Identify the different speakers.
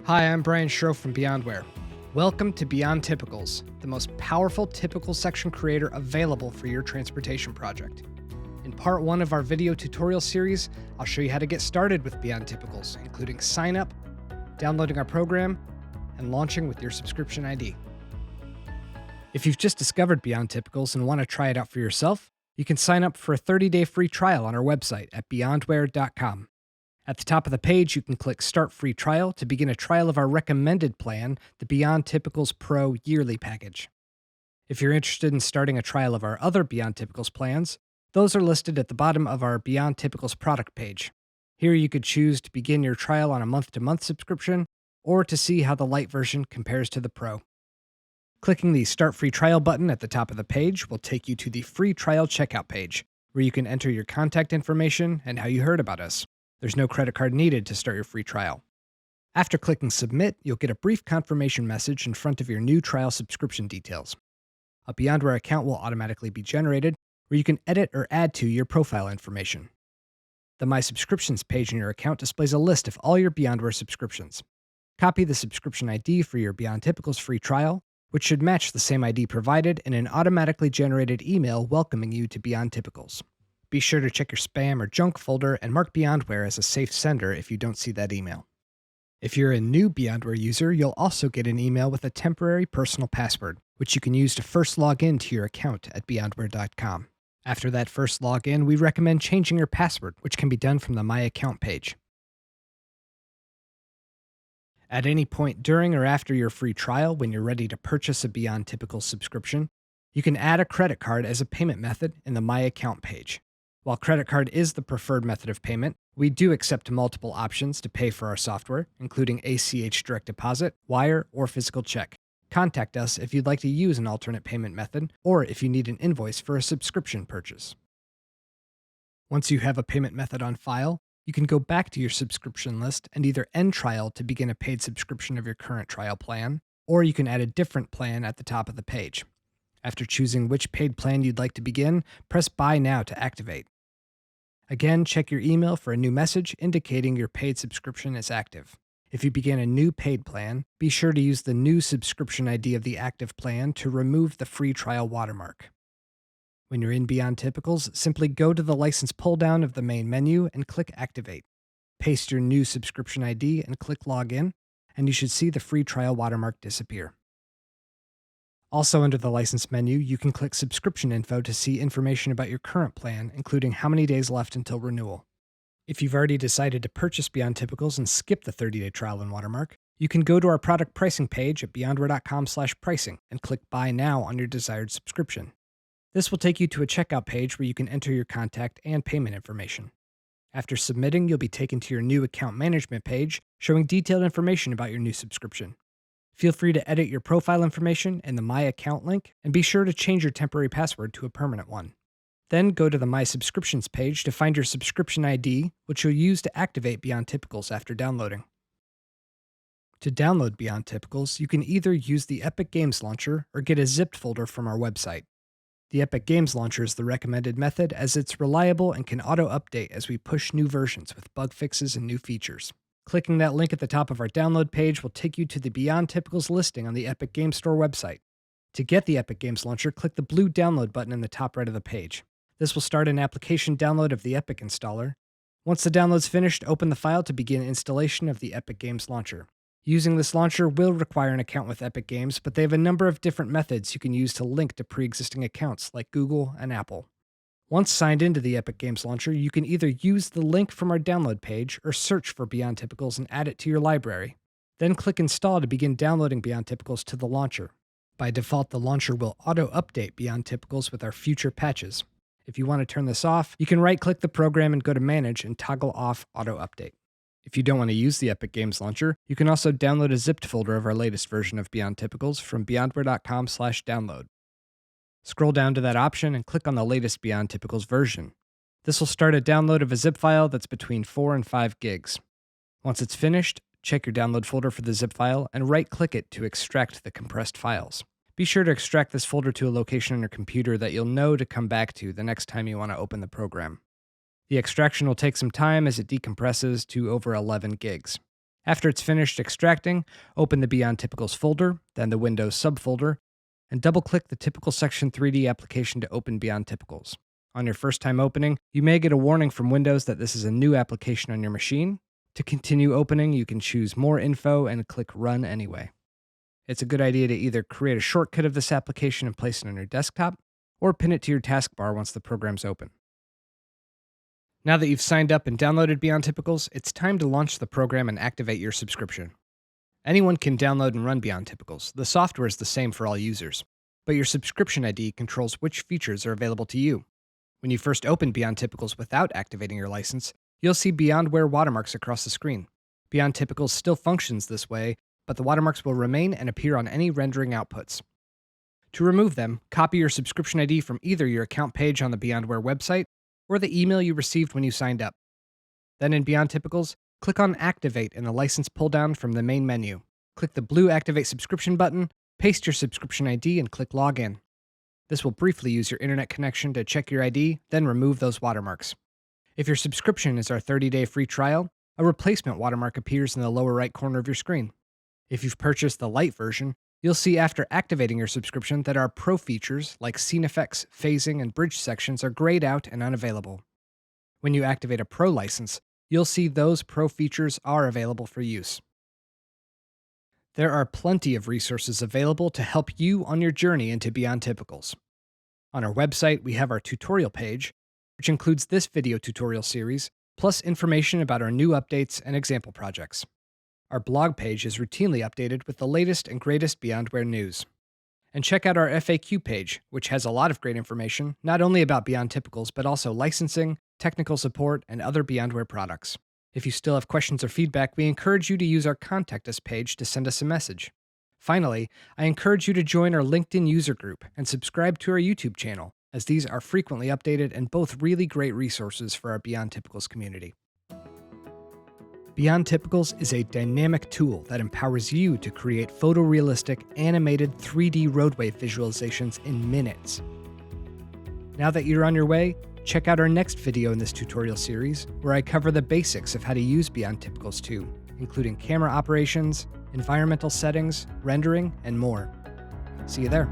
Speaker 1: Hi, I'm Brian Schroe from Beyondware. Welcome to Beyond Typicals, the most powerful typical section creator available for your transportation project. In part 1 of our video tutorial series, I'll show you how to get started with Beyond Typicals, including sign up, downloading our program, and launching with your subscription ID. If you've just discovered Beyond Typicals and want to try it out for yourself, you can sign up for a 30-day free trial on our website at beyondware.com. At the top of the page, you can click Start Free Trial to begin a trial of our recommended plan, the Beyond Typicals Pro Yearly Package. If you're interested in starting a trial of our other Beyond Typicals plans, those are listed at the bottom of our Beyond Typicals product page. Here you could choose to begin your trial on a month-to-month subscription or to see how the Lite version compares to the Pro. Clicking the Start Free Trial button at the top of the page will take you to the free trial checkout page, where you can enter your contact information and how you heard about us. There's no credit card needed to start your free trial. After clicking Submit, you'll get a brief confirmation message in front of your new trial subscription details. A Beyondware account will automatically be generated, where you can edit or add to your profile information. The My Subscriptions page in your account displays a list of all your Beyondware subscriptions. Copy the subscription ID for your Beyond Typicals free trial, which should match the same ID provided in an automatically generated email welcoming you to Beyond Typicals. Be sure to check your spam or junk folder and mark Beyondware as a safe sender if you don't see that email. If you're a new Beyondware user, you'll also get an email with a temporary personal password, which you can use to first log in to your account at beyondware.com. After that first login, we recommend changing your password, which can be done from the My Account page. At any point during or after your free trial, when you're ready to purchase a Beyond Typicals subscription, you can add a credit card as a payment method in the My Account page. While credit card is the preferred method of payment, we do accept multiple options to pay for our software, including ACH direct deposit, wire, or physical check. Contact us if you'd like to use an alternate payment method, or if you need an invoice for a subscription purchase. Once you have a payment method on file, you can go back to your subscription list and either end trial to begin a paid subscription of your current trial plan, or you can add a different plan at the top of the page. After choosing which paid plan you'd like to begin, press Buy Now to activate. Again, check your email for a new message indicating your paid subscription is active. If you begin a new paid plan, be sure to use the new subscription ID of the active plan to remove the free trial watermark. When you're in Beyond Typicals, simply go to the license pull-down of the main menu and click Activate. Paste your new subscription ID and click Login, and you should see the free trial watermark disappear. Also under the license menu, you can click Subscription Info to see information about your current plan, including how many days left until renewal. If you've already decided to purchase Beyond Typicals and skip the 30-day trial and watermark, you can go to our product pricing page at beyondware.com/pricing and click Buy Now on your desired subscription. This will take you to a checkout page where you can enter your contact and payment information. After submitting, you'll be taken to your new account management page, showing detailed information about your new subscription. Feel free to edit your profile information in the My Account link, and be sure to change your temporary password to a permanent one. Then go to the My Subscriptions page to find your subscription ID, which you'll use to activate Beyond Typicals after downloading. To download Beyond Typicals, you can either use the Epic Games Launcher or get a zipped folder from our website. The Epic Games Launcher is the recommended method as it's reliable and can auto-update as we push new versions with bug fixes and new features. Clicking that link at the top of our download page will take you to the Beyond Typicals listing on the Epic Games Store website. To get the Epic Games Launcher, click the blue download button in the top right of the page. This will start an application download of the Epic installer. Once the download's finished, open the file to begin installation of the Epic Games Launcher. Using this launcher will require an account with Epic Games, but they have a number of different methods you can use to link to pre-existing accounts like Google and Apple. Once signed into the Epic Games Launcher, you can either use the link from our download page or search for Beyond Typicals and add it to your library. Then click Install to begin downloading Beyond Typicals to the launcher. By default, the launcher will auto-update Beyond Typicals with our future patches. If you want to turn this off, you can right-click the program and go to Manage and toggle off Auto-Update. If you don't want to use the Epic Games Launcher, you can also download a zipped folder of our latest version of Beyond Typicals from beyondware.com/download. Scroll down to that option and click on the latest Beyond Typicals version. This will start a download of a zip file that's between 4 and 5 gigs. Once it's finished, check your download folder for the zip file and right-click it to extract the compressed files. Be sure to extract this folder to a location on your computer that you'll know to come back to the next time you want to open the program. The extraction will take some time as it decompresses to over 11 gigs. After it's finished extracting, open the Beyond Typicals folder, then the Windows subfolder, and double-click the Typical Section 3D application to open Beyond Typicals. On your first time opening, you may get a warning from Windows that this is a new application on your machine. To continue opening, you can choose More Info and click Run anyway. It's a good idea to either create a shortcut of this application and place it on your desktop, or pin it to your taskbar once the program's open. Now that you've signed up and downloaded Beyond Typicals, it's time to launch the program and activate your subscription. Anyone can download and run Beyond Typicals. The software is the same for all users, but your subscription ID controls which features are available to you. When you first open Beyond Typicals without activating your license, you'll see Beyondware watermarks across the screen. Beyond Typicals still functions this way, but the watermarks will remain and appear on any rendering outputs. To remove them, copy your subscription ID from either your account page on the Beyondware website or the email you received when you signed up. Then in Beyond Typicals, click on Activate in the license pull-down from the main menu. Click the blue Activate Subscription button, paste your subscription ID, and click Login. This will briefly use your internet connection to check your ID, then remove those watermarks. If your subscription is our 30-day free trial, a replacement watermark appears in the lower right corner of your screen. If you've purchased the Lite version, you'll see after activating your subscription that our Pro features like scene effects, phasing, and bridge sections are grayed out and unavailable. When you activate a Pro license, you'll see those Pro features are available for use. There are plenty of resources available to help you on your journey into Beyond Typicals. On our website, we have our tutorial page, which includes this video tutorial series, plus information about our new updates and example projects. Our blog page is routinely updated with the latest and greatest Beyondware news. And check out our FAQ page, which has a lot of great information, not only about Beyond Typicals, but also licensing, technical support, and other Beyondware products. If you still have questions or feedback, we encourage you to use our Contact Us page to send us a message. Finally, I encourage you to join our LinkedIn user group and subscribe to our YouTube channel, as these are frequently updated and both really great resources for our Beyond Typicals community. Beyond Typicals is a dynamic tool that empowers you to create photorealistic, animated 3D roadway visualizations in minutes. Now that you're on your way, check out our next video in this tutorial series, where I cover the basics of how to use Beyond Typicals 2, including camera operations, environmental settings, rendering, and more. See you there.